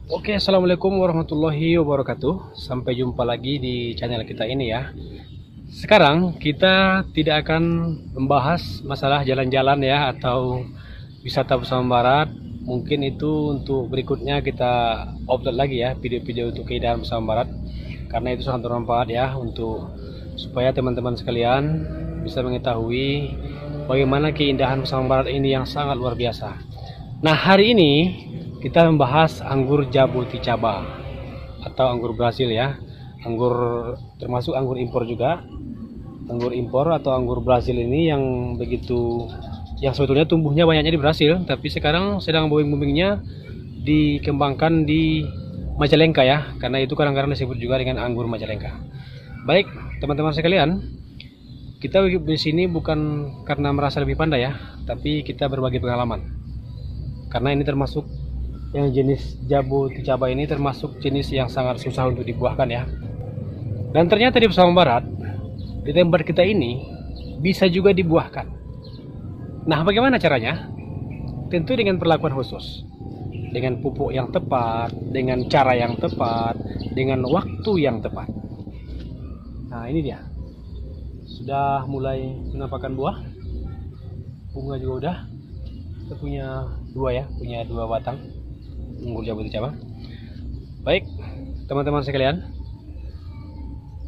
Oke, assalamualaikum warahmatullahi wabarakatuh. Sampai jumpa lagi di channel kita ini ya. Sekarang kita tidak akan membahas masalah jalan-jalan ya atau wisata bersama barat. Mungkin itu untuk berikutnya kita upload lagi ya video-video untuk keindahan bersama barat. Karena itu sangat bermanfaat ya untuk supaya teman-teman sekalian bisa mengetahui bagaimana keindahan bersama barat ini yang sangat luar biasa. Nah, hari ini kita membahas anggur Jaboticaba atau anggur Brasil ya. Anggur termasuk anggur impor juga. Anggur impor atau anggur Brasil ini yang sebetulnya tumbuhnya banyaknya di Brasil, tapi sekarang sedang booming-boomingnya dikembangkan di Majalengka ya. Karena itu kadang-kadang disebut juga dengan anggur Majalengka. Baik, teman-teman sekalian, kita di sini bukan karena merasa lebih pandai ya, tapi kita berbagi pengalaman. Karena ini termasuk yang jenis Jaboticaba ini termasuk jenis yang sangat susah untuk dibuahkan ya. Dan ternyata di Bersama Barat, di tempat kita ini bisa juga dibuahkan. Nah, bagaimana caranya? Tentu dengan perlakuan khusus, dengan pupuk yang tepat, dengan cara yang tepat, dengan waktu yang tepat. Nah, ini dia. Sudah mulai menampakkan buah. Bunga juga udah. Kita punya dua batang anggur Jaboticaba. Baik, teman-teman sekalian,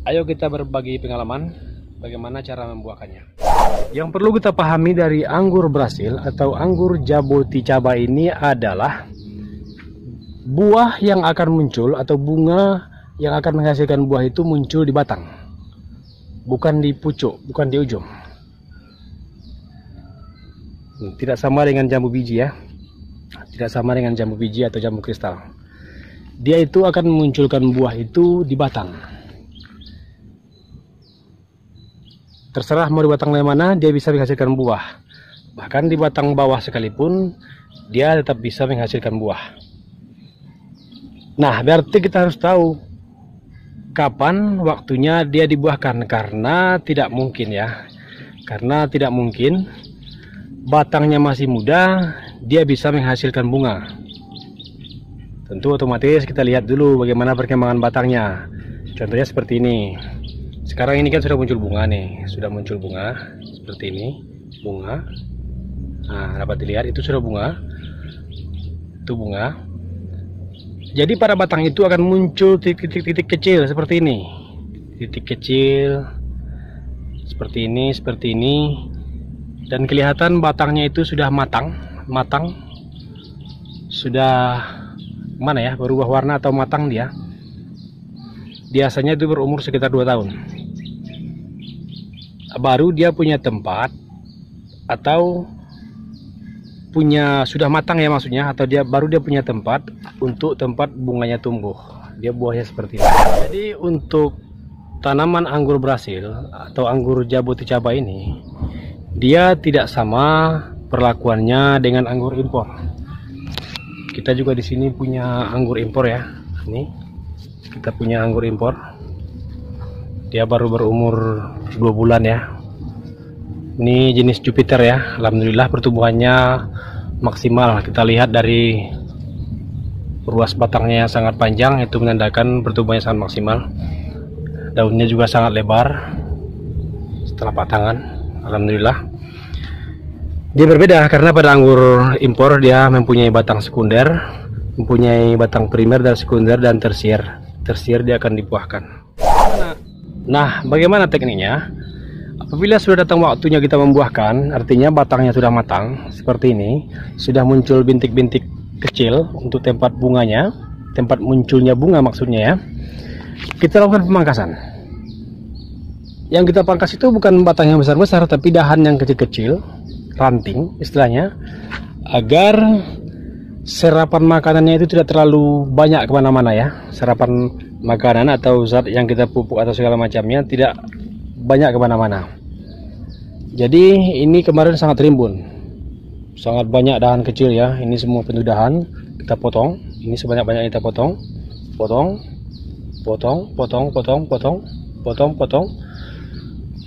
ayo kita berbagi pengalaman bagaimana cara membuahkannya. Yang perlu kita pahami dari anggur Brasil atau anggur Jaboticaba ini adalah buah yang akan muncul atau bunga yang akan menghasilkan buah itu muncul di batang, bukan di pucuk, bukan di ujung. Tidak sama dengan jambu biji ya. Tidak sama dengan jambu biji atau jambu kristal. Dia itu akan memunculkan buah itu di batang. Terserah mau di batang mana, dia bisa menghasilkan buah. Bahkan di batang bawah sekalipun, dia tetap bisa menghasilkan buah. Nah, berarti kita harus tahu kapan waktunya dia dibuahkan. Karena tidak mungkin batangnya masih muda dia bisa menghasilkan bunga. Tentu otomatis kita lihat dulu bagaimana perkembangan batangnya. Contohnya seperti ini. Sekarang ini kan sudah muncul bunga nih, seperti ini, bunga. Nah, dapat dilihat itu sudah bunga. Itu bunga. Jadi pada batang itu akan muncul titik-titik kecil seperti ini. Titik kecil seperti ini. Dan kelihatan batangnya itu sudah matang, sudah berubah warna atau matang dia. Biasanya itu berumur sekitar 2 tahun. Baru dia punya tempat atau sudah matang ya maksudnya, atau baru dia punya tempat untuk tempat bunganya tumbuh. Dia buahnya seperti ini. Jadi untuk tanaman anggur Brasil atau anggur Jaboticaba ini, dia tidak sama perlakuannya dengan anggur impor. Kita juga di sini punya anggur impor ya. Ini kita punya anggur impor. Dia baru berumur 2 bulan ya. Ini jenis Jupiter ya. Alhamdulillah pertumbuhannya maksimal. Kita lihat dari ruas batangnya yang sangat panjang, itu menandakan pertumbuhannya sangat maksimal. Daunnya juga sangat lebar setelah patangan. Alhamdulillah. Dia berbeda karena pada anggur impor dia mempunyai batang sekunder, mempunyai batang primer dan sekunder dan tersier. Tersier dia akan dibuahkan. Nah, bagaimana tekniknya? Apabila sudah datang waktunya kita membuahkan, artinya batangnya sudah matang seperti ini, sudah muncul bintik-bintik kecil untuk tempat bunganya, tempat munculnya bunga maksudnya ya. Kita lakukan pemangkasan. Yang kita pangkas itu bukan batang yang besar-besar, tapi dahan yang kecil-kecil, ranting istilahnya, agar serapan makanannya itu tidak terlalu banyak kemana-mana ya. Serapan makanan atau zat yang kita pupuk atau segala macamnya tidak banyak kemana-mana. Jadi ini kemarin sangat rimbun, sangat banyak dahan kecil ya. Ini semua penuh dahan, kita potong. Ini sebanyak-banyaknya kita potong.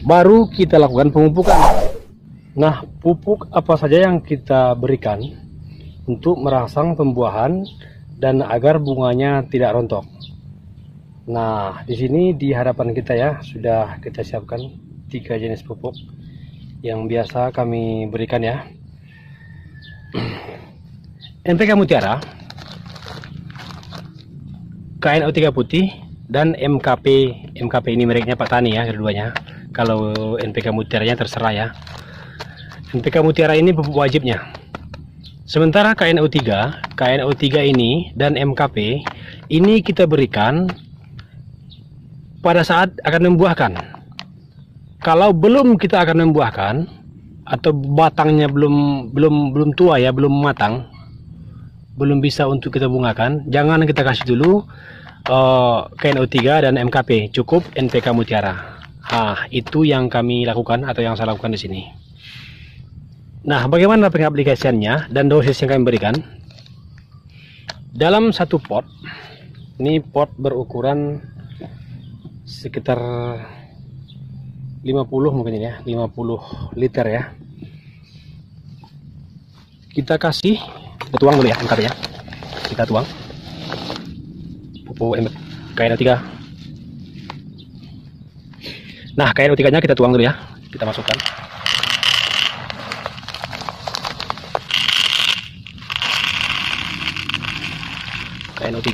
Baru kita lakukan pemupukan. Nah, pupuk apa saja yang kita berikan untuk merangsang pembuahan dan agar bunganya tidak rontok. Nah, di sini di hadapan kita ya sudah kita siapkan 3 jenis pupuk yang biasa kami berikan ya. NPK Mutiara, KNO3 putih, dan MKP ini mereknya Pak Tani ya, keduanya. Kalau NPK Mutiaranya terserah ya. NPK Mutiara ini pupuk wajibnya. Sementara KNO3 ini dan MKP ini kita berikan pada saat akan membuahkan. Kalau belum kita akan membuahkan atau batangnya belum tua ya, belum matang, belum bisa untuk kita bungakan, jangan kita kasih dulu KNO3 dan MKP, cukup NPK Mutiara. Nah, itu yang kami lakukan atau yang saya lakukan di sini. Nah, bagaimana pengaplikasiannya dan dosis yang kami berikan? Dalam satu pot, ini pot berukuran sekitar 50 mungkin ini ya, 50 liter ya. Kita kasih, kita tuang dulu ya MKP nya. Kita tuang pupuk KNO3. Nah, KNO3 nya kita tuang dulu ya. Kita masukkan. KNO3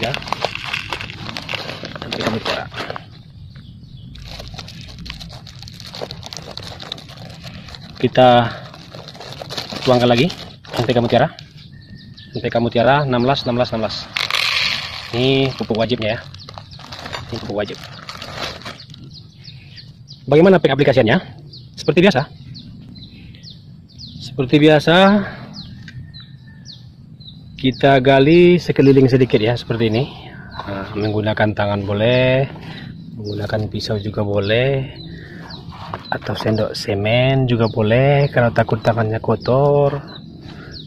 NPK Mutiara. Kita tuangkan lagi NPK Mutiara. NPK Mutiara 16. Ini pupuk wajibnya ya. Ini pupuk wajib. Bagaimana pengaplikasiannya? Seperti biasa. Seperti biasa kita gali sekeliling sedikit ya, seperti ini. Nah, menggunakan tangan boleh, menggunakan pisau juga boleh, atau sendok semen juga boleh kalau takut tangannya kotor.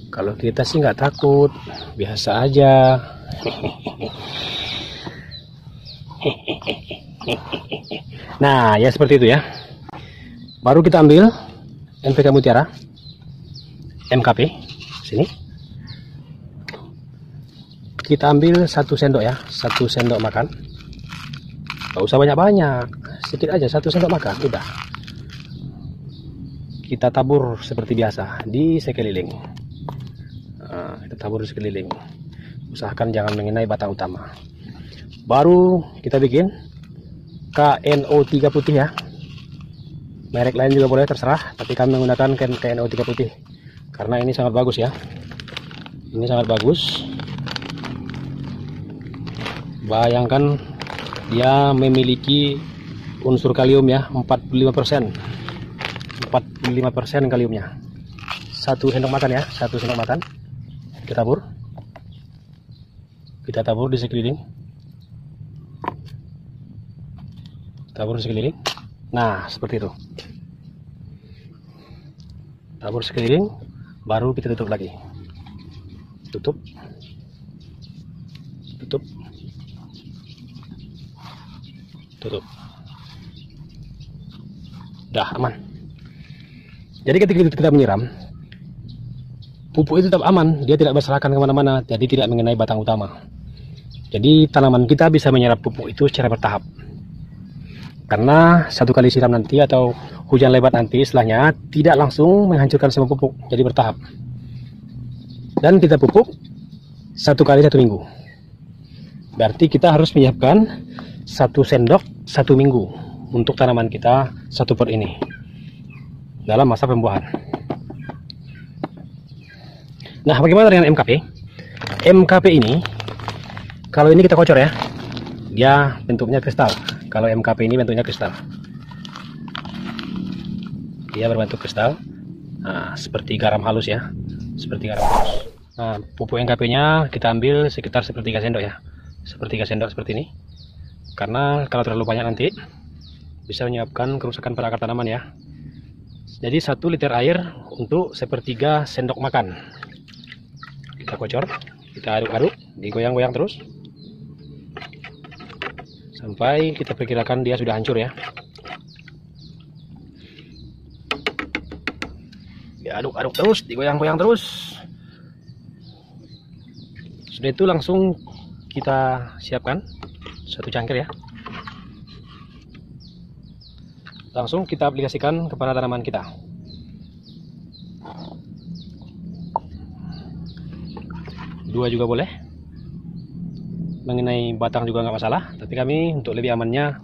Kalau kita sih nggak takut, biasa aja. Nah, ya seperti itu ya. Baru kita ambil NPK Mutiara, MKP, sini. Kita ambil 1 sendok ya, 1 sendok makan. Gak usah banyak-banyak, sedikit aja, 1 sendok makan, udah. Kita tabur seperti biasa di sekeliling. Nah, kita tabur di sekeliling. Usahakan jangan mengenai batang utama. Baru kita bikin KNO3 putih ya. Merek lain juga boleh, terserah, tapi kami menggunakan KNO3 putih karena ini sangat bagus ya. Ini sangat bagus. Bayangkan dia memiliki unsur kalium ya, 45%. 45% kaliumnya. 1 sendok makan ya, 1 sendok makan. Kita tabur. Kita tabur di sekeliling. Tabur di sekeliling. Nah, seperti itu. Tabur sekeliling, baru kita tutup lagi. Tutup. Tutup. Tutup. Dah aman. Jadi ketika kita menyiram, pupuk itu tetap aman, dia tidak berserakan kemana-mana, jadi tidak mengenai batang utama. Jadi tanaman kita bisa menyerap pupuk itu secara bertahap. Karena 1 kali siram nanti atau hujan lebat nanti setelahnya tidak langsung menghancurkan semua pupuk, jadi bertahap. Dan kita pupuk 1 kali 1 minggu. Berarti kita harus menyiapkan 1 sendok 1 minggu untuk tanaman kita 1 pot ini dalam masa pembuahan. Nah, bagaimana dengan MKP? MKP ini, kalau ini kita kocor ya, dia bentuknya kristal. Kalau MKP ini bentuknya kristal, dia berbentuk kristal. Nah, seperti garam halus ya, seperti garam halus. Nah, pupuk MKP-nya kita ambil sekitar 1/3 sendok ya, 1/3 sendok seperti ini. Karena kalau terlalu banyak nanti bisa menyebabkan kerusakan pada akar tanaman ya. Jadi 1 liter air untuk 1/3 sendok makan. Kita kocor, kita aduk-aduk, digoyang-goyang terus sampai kita perkirakan dia sudah hancur ya. Diaduk-aduk terus, digoyang-goyang terus Sudah itu langsung kita siapkan satu cangkir ya. Langsung kita aplikasikan kepada tanaman kita. Dua juga boleh. Mengenai batang juga nggak masalah, tapi kami untuk lebih amannya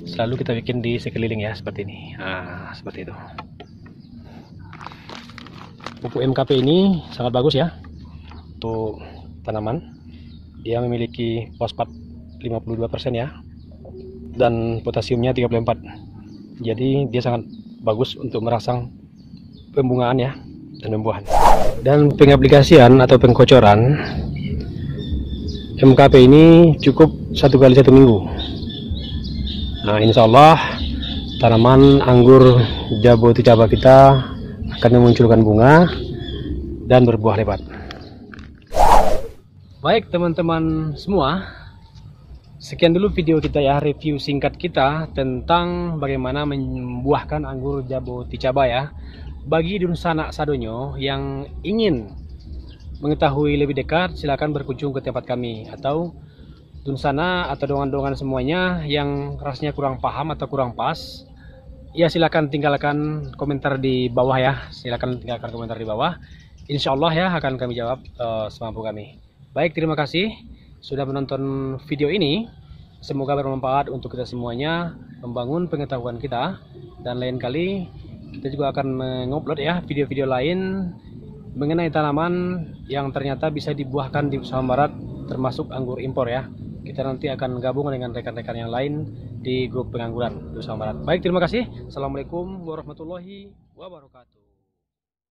selalu kita bikin di sekeliling ya, seperti ini. Nah, seperti itu. Pupuk MKP ini sangat bagus ya untuk tanaman. Dia memiliki fosfat 52% ya, dan potasiumnya 34. Jadi dia sangat bagus untuk merangsang pembungaan ya dan pembuahan. Dan pengaplikasian atau pengkocoran MKP ini cukup 1 kali 1 minggu. Nah, insya Allah tanaman anggur Jabo Ticaba kita akan memunculkan bunga dan berbuah lebat. Baik teman-teman semua, sekian dulu video kita ya, review singkat kita tentang bagaimana membuahkan anggur Jabo Ticaba ya. Bagi Dunsana Sadonyo yang ingin mengetahui lebih dekat, silakan berkunjung ke tempat kami. Atau Dunsana atau dongan-dongan semuanya yang rasanya kurang paham atau kurang pas, ya silakan tinggalkan komentar di bawah ya. Silakan tinggalkan komentar di bawah. Insya Allah ya akan kami jawab semampu kami. Baik, terima kasih sudah menonton video ini. Semoga bermanfaat untuk kita semuanya, membangun pengetahuan kita. Dan lain kali kita juga akan mengupload ya video-video lain mengenai tanaman yang ternyata bisa dibuahkan di Nusa Barat, termasuk anggur impor ya. Kita nanti akan gabung dengan rekan-rekan yang lain di grup pengangguran Nusa Barat. Baik, terima kasih. Assalamualaikum warahmatullahi wabarakatuh.